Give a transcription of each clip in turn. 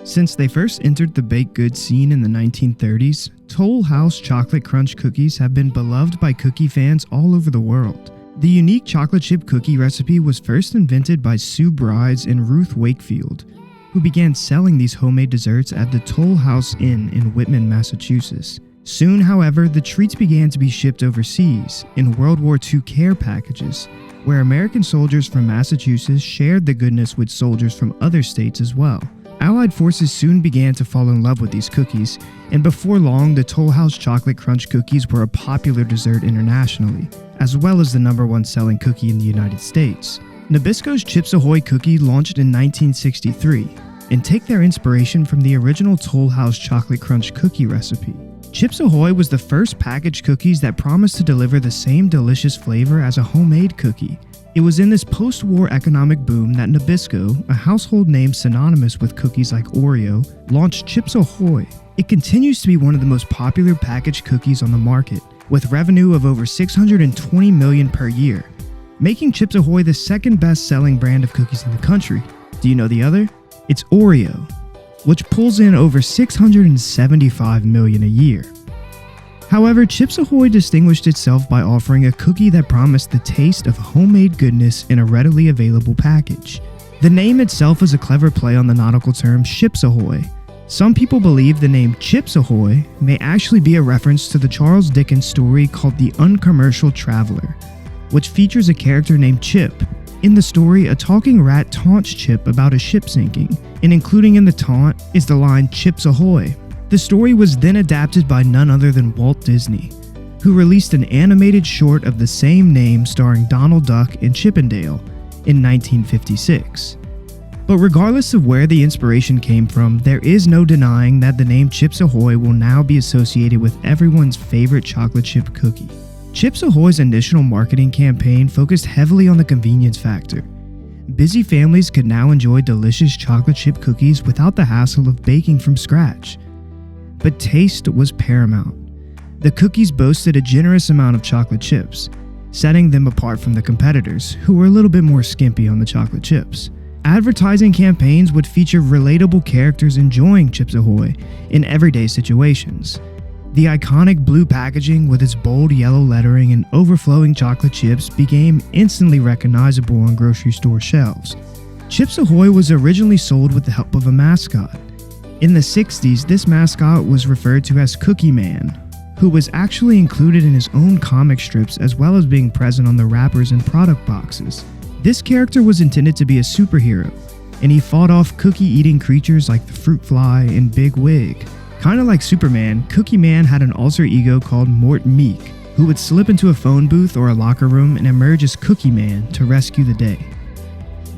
Since they first entered the baked goods scene in the 1930s, Toll House Chocolate Crunch cookies have been beloved by cookie fans all over the world. The unique chocolate chip cookie recipe was first invented by Sue Brides and Ruth Wakefield, who began selling these homemade desserts at the Toll House Inn in Whitman, Massachusetts. Soon, however, the treats began to be shipped overseas in World War II care packages, where American soldiers from Massachusetts shared the goodness with soldiers from other states as well. Allied forces soon began to fall in love with these cookies, and before long, the Toll House Chocolate Crunch cookies were a popular dessert internationally, as well as the #1 selling cookie in the United States. Nabisco's Chips Ahoy cookie launched in 1963, and take their inspiration from the original Toll House Chocolate Crunch cookie recipe. Chips Ahoy was the first packaged cookies that promised to deliver the same delicious flavor as a homemade cookie. It was in this post-war economic boom that Nabisco, a household name synonymous with cookies like Oreo, launched Chips Ahoy. It continues to be one of the most popular packaged cookies on the market, with revenue of over $620 million per year, making Chips Ahoy the second best-selling brand of cookies in the country. Do you know the other? It's Oreo, which pulls in over $675 million a year. However, Chips Ahoy distinguished itself by offering a cookie that promised the taste of homemade goodness in a readily available package. The name itself is a clever play on the nautical term Ships Ahoy. Some people believe the name Chips Ahoy may actually be a reference to the Charles Dickens story called The Uncommercial Traveler, which features a character named Chip. In the story, a talking rat taunts Chip about a ship sinking, and including in the taunt is the line "Chips Ahoy." The story was then adapted by none other than Walt Disney, who released an animated short of the same name starring Donald Duck and Chip 'n Dale in 1956. But regardless of where the inspiration came from, there is no denying that the name Chips Ahoy will now be associated with everyone's favorite chocolate chip cookie. Chips Ahoy's initial marketing campaign focused heavily on the convenience factor. Busy families could now enjoy delicious chocolate chip cookies without the hassle of baking from scratch. But taste was paramount. The cookies boasted a generous amount of chocolate chips, setting them apart from the competitors, who were a little bit more skimpy on the chocolate chips. Advertising campaigns would feature relatable characters enjoying Chips Ahoy in everyday situations. The iconic blue packaging with its bold yellow lettering and overflowing chocolate chips became instantly recognizable on grocery store shelves. Chips Ahoy was originally sold with the help of a mascot. In the 60s, this mascot was referred to as Cookie Man, who was actually included in his own comic strips as well as being present on the wrappers and product boxes. This character was intended to be a superhero, and he fought off cookie-eating creatures like the fruit fly and Big Wig. Kinda like Superman, Cookie Man had an alter ego called Mort Meek, who would slip into a phone booth or a locker room and emerge as Cookie Man to rescue the day.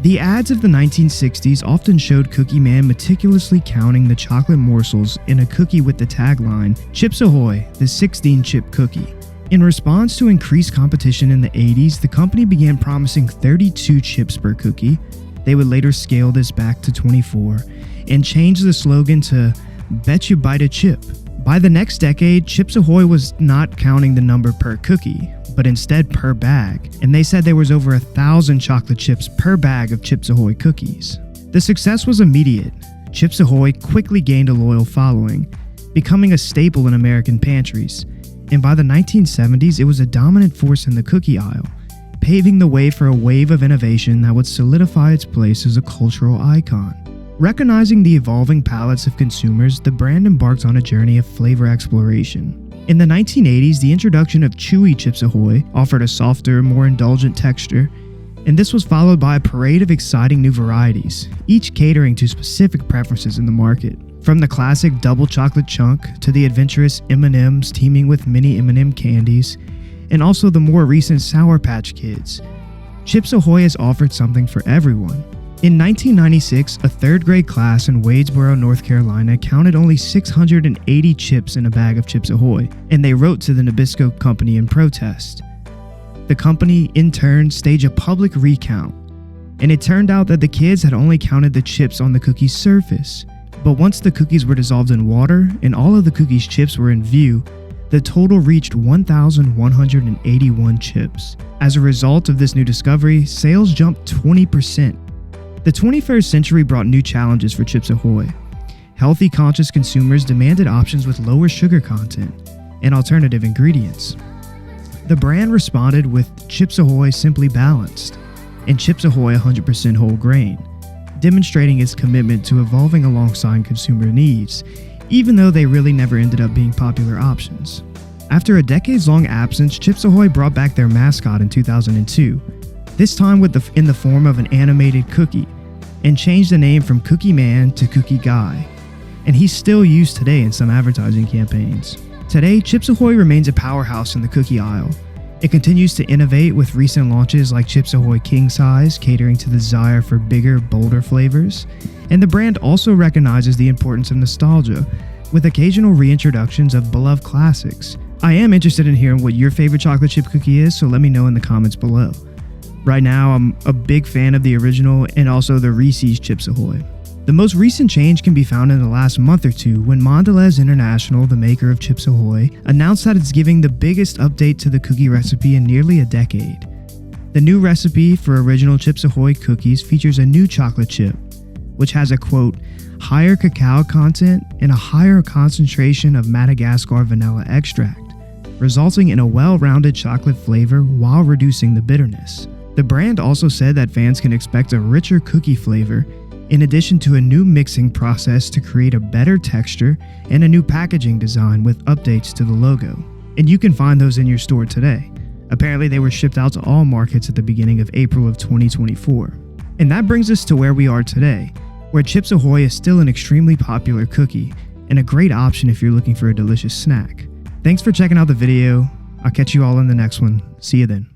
The ads of the 1960s often showed Cookie Man meticulously counting the chocolate morsels in a cookie with the tagline, "Chips Ahoy, the 16-chip cookie." In response to increased competition in the 80s, the company began promising 32 chips per cookie. They would later scale this back to 24 and change the slogan to "Bet you bite a chip." By the next decade, Chips Ahoy was not counting the number per cookie, but instead per bag, and they said there was over 1,000 chocolate chips per bag of Chips Ahoy cookies. The success was immediate. Chips Ahoy quickly gained a loyal following, becoming a staple in American pantries, and by the 1970s it was a dominant force in the cookie aisle, paving the way for a wave of innovation that would solidify its place as a cultural icon. Recognizing the evolving palates of consumers, the brand embarked on a journey of flavor exploration. In the 1980s, the introduction of chewy Chips Ahoy offered a softer, more indulgent texture, and this was followed by a parade of exciting new varieties, each catering to specific preferences in the market. From the classic double chocolate chunk to the adventurous M&Ms teaming with mini M&M candies, and also the more recent Sour Patch Kids, Chips Ahoy has offered something for everyone. In 1996, a third-grade class in Wadesboro, North Carolina counted only 680 chips in a bag of Chips Ahoy, and they wrote to the Nabisco company in protest. The company, in turn, staged a public recount, and it turned out that the kids had only counted the chips on the cookie's surface. But once the cookies were dissolved in water and all of the cookie's chips were in view, the total reached 1,181 chips. As a result of this new discovery, sales jumped 20%. The 21st century brought new challenges for Chips Ahoy. Healthy conscious consumers demanded options with lower sugar content and alternative ingredients. The brand responded with Chips Ahoy Simply Balanced and Chips Ahoy 100% whole grain, demonstrating its commitment to evolving alongside consumer needs, even though they really never ended up being popular options. After a decades-long absence, Chips Ahoy brought back their mascot in 2002, this time in the form of an animated cookie, and changed the name from Cookie Man to Cookie Guy, and he's still used today in some advertising campaigns. Today, Chips Ahoy remains a powerhouse in the cookie aisle. It continues to innovate with recent launches like Chips Ahoy King Size, catering to the desire for bigger, bolder flavors, and the brand also recognizes the importance of nostalgia, with occasional reintroductions of beloved classics. I am interested in hearing what your favorite chocolate chip cookie is, so let me know in the comments below. Right now, I'm a big fan of the original and also the Reese's Chips Ahoy. The most recent change can be found in the last month or two when Mondelez International, the maker of Chips Ahoy, announced that it's giving the biggest update to the cookie recipe in nearly a decade. The new recipe for original Chips Ahoy cookies features a new chocolate chip, which has a quote, higher cacao content and a higher concentration of Madagascar vanilla extract, resulting in a well-rounded chocolate flavor while reducing the bitterness. The brand also said that fans can expect a richer cookie flavor, in addition to a new mixing process to create a better texture and a new packaging design with updates to the logo. And you can find those in your store today. Apparently they were shipped out to all markets at the beginning of April of 2024. And that brings us to where we are today, where Chips Ahoy is still an extremely popular cookie and a great option if you're looking for a delicious snack. Thanks for checking out the video. I'll catch you all in the next one. See you then.